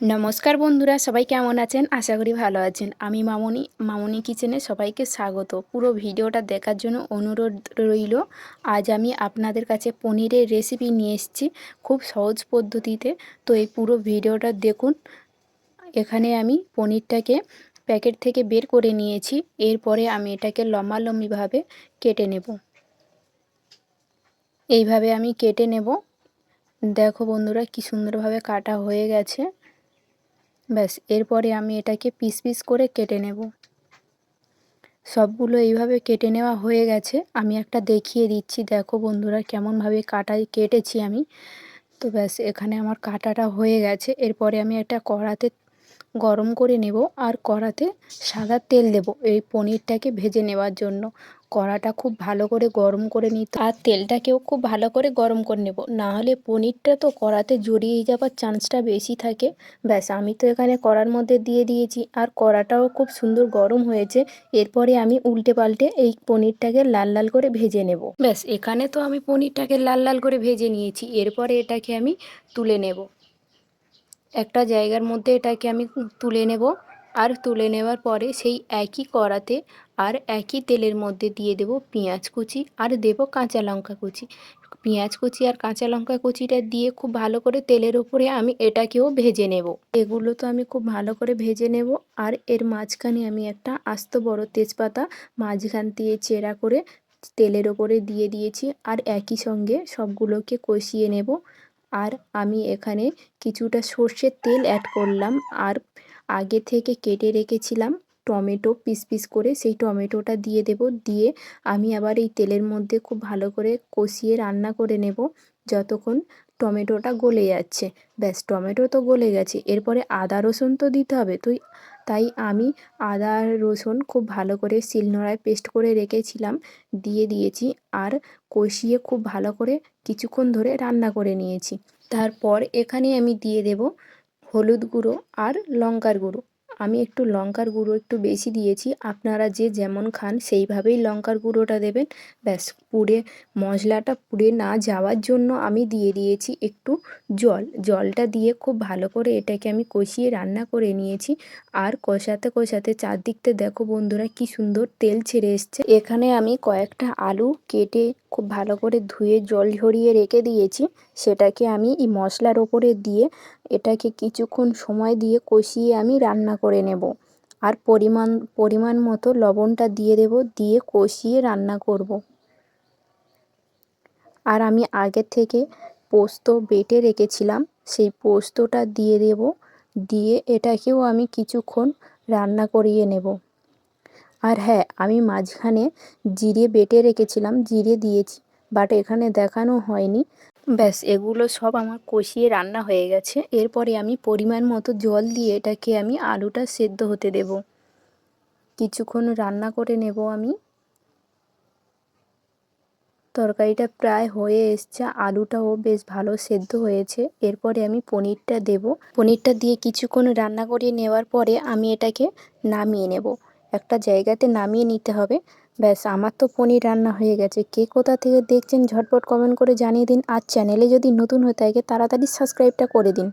নমস্কার বন্ধুরা, সবাই কেমন আছেন? আশা করি ভালো আছেন। আমি মামনি কিচেনে সবাইকে স্বাগত। পুরো ভিডিওটা দেখার জন্য অনুরোধ রইল। আজ আমি আপনাদের কাছে পনিরের রেসিপি নিয়ে এসেছি খুব সহজ পদ্ধতিতে। তো এই পুরো ভিডিওটা দেখুন। এখানে আমি পনিরটাকে প্যাকেট থেকে বের করে নিয়েছি। এরপরে আমি এটাকে লম্বালম্বিভাবে কেটে নেব। এইভাবে আমি কেটে নেব। দেখো বন্ধুরা, কি সুন্দরভাবে কাটা হয়ে গেছে। ব্যাস, এরপরে আমি এটাকে পিস পিস করে কেটে নেব। সবগুলো এইভাবে কেটে নেওয়া হয়ে গেছে। আমি একটা দেখিয়ে দিচ্ছি, দেখো বন্ধুরা কেমনভাবে কেটেছি আমি। তো ব্যাস, এখানে আমার কাটাটা হয়ে গেছে। এরপরে আমি একটা কড়াতে গরম করে নেব, আর কড়াতে সাদা তেল দেব এই পনিরটাকে ভেজে নেওয়ার জন্য। কড়াটা খুব ভালো করে গরম করে নিতে, আর তেলটাকেও খুব ভালো করে গরম করে নেব, না হলে পনিরটা তো কড়াতে জড়িয়ে যাওয়ার চান্সটা বেশি থাকে। ব্যাস, আমি তো এখানে কড়ার মধ্যে দিয়ে দিয়েছি, আর কড়াটাও খুব সুন্দর গরম হয়েছে। এরপরে আমি উল্টে পাল্টে এই পনিরটাকে লাল লাল করে ভেজে নেব। ব্যাস, এখানে তো আমি পনিরটাকে লাল লাল করে ভেজে নিয়েছি। এরপরে এটাকে আমি তুলে নেব। একটা জায়গার মধ্যে এটাকে আমি তুলে নেব। আর তুলে নেওয়ার পরে সেই একই কড়াতে আর একই তেলের মধ্যে দিয়ে দেব পেঁয়াজ কুচি, আর দেব কাঁচা লঙ্কা কুচি। পেঁয়াজ কুচি আর কাঁচা লঙ্কা কুচিটা দিয়ে খুব ভালো করে তেলের উপরে আমি এটাকেও ভেজে নেব। এগুলো তো আমি খুব ভালো করে ভেজে নেব। আর এর মাঝখানে আমি একটা আস্ত বড় তেজপাতা মাঝখান দিয়ে চেরা করে তেলের ওপরে দিয়ে দিয়েছি। আর একই সঙ্গে সবগুলোকে কষিয়ে নেব। আর আমি এখানে কিছুটা সর্ষের তেল অ্যাড করলাম। আর আগে থেকে কেটে রেখেছিলাম টমেটো পিস পিস করে, সেই টমেটোটা দিয়ে দেব। দিয়ে আমি আবার এই তেলের মধ্যে খুব ভালো করে কষিয়ে রান্না করে নেব যতক্ষণ টমেটোটা গলে যাচ্ছে। ব্যাস, টমেটো তো গলে গেছে। এরপরে আদা রসুন তো দিতে হবে। তাই আমি আদা রসুন খুব ভালো করে শিলনোড়ায় পেস্ট করে রেখেছিলাম, দিয়ে দিয়েছি। আর কষিয়ে খুব ভালো করে কিছুক্ষণ ধরে রান্না করে নিয়েছি। তারপর এখানে আমি দিয়ে দেব হলুদ গুঁড়ো আর লঙ্কার গুঁড়ো। আমি একটু লঙ্কার গুঁড়ো একটু বেশি দিয়েছি, আপনারা যে যেমন খান সেইভাবেই লঙ্কার গুঁড়োটা দেবেন। ব্যাস, মশলাটা পুড়ে না যাওয়ার জন্য আমি দিয়ে দিয়েছি একটু জলটা দিয়ে খুব ভালো করে এটাকে আমি কষিয়ে রান্না করে নিয়েছি। আর কষাতে কষাতে চারদিকতে দেখো বন্ধুরা কি সুন্দর তেল ছেড়ে এসছে। এখানে আমি কয়েকটা আলু কেটে খুব ভালো করে ধুয়ে জল ঝরিয়ে রেখে দিয়েছি। সেটাকে আমি এই মশলার ওপরে দিয়ে এটাকে কিছুক্ষণ সময় দিয়ে কষিয়ে আমি রান্না করে নেব। আর পরিমাণ মতো লবণটা দিয়ে দেব, দিয়ে কষিয়ে রান্না করব। আর আমি আগে থেকে পোস্ত বেটে রেখেছিলাম, সেই পোস্তটা দিয়ে দেব। দিয়ে এটাকেও আমি কিছুক্ষণ রান্না করিয়ে নেব। আর হ্যাঁ, আমি মাঝখানে জিরে বেটে রেখেছিলাম, জিরে দিয়েছি, বাট এখানে দেখানো হয়নি। ব্যাস, এগুলো সব আমার কষিয়ে রান্না হয়ে গেছে। এরপরে আমি পরিমাণ মতো জল দিয়ে এটাকে আমি আলুটা সেদ্ধ হতে দেব। কিছুক্ষণ রান্না করে নেব আমি। তরকারিটা প্রায় হয়ে এসছে, আলুটাও বেশ ভালো সেদ্ধ হয়েছে। এরপরে আমি পনিরটা দেব। পনিরটা দিয়ে কিছুক্ষণ রান্না করে নেওয়ার পরে আমি এটাকে নামিয়ে নেব। একটা জায়গাতে নামিয়ে নিতে হবে। ব্যাস, আমার তো পনির রান্না হয়ে গেছে। কে কোথা থেকে দেখছেন ঝটপট কমেন্ট করে জানিয়ে দিন। আর চ্যানেলে যদি নতুন হয়ে থাকে তাড়াতাড়ি সাবস্ক্রাইবটা করে দিন।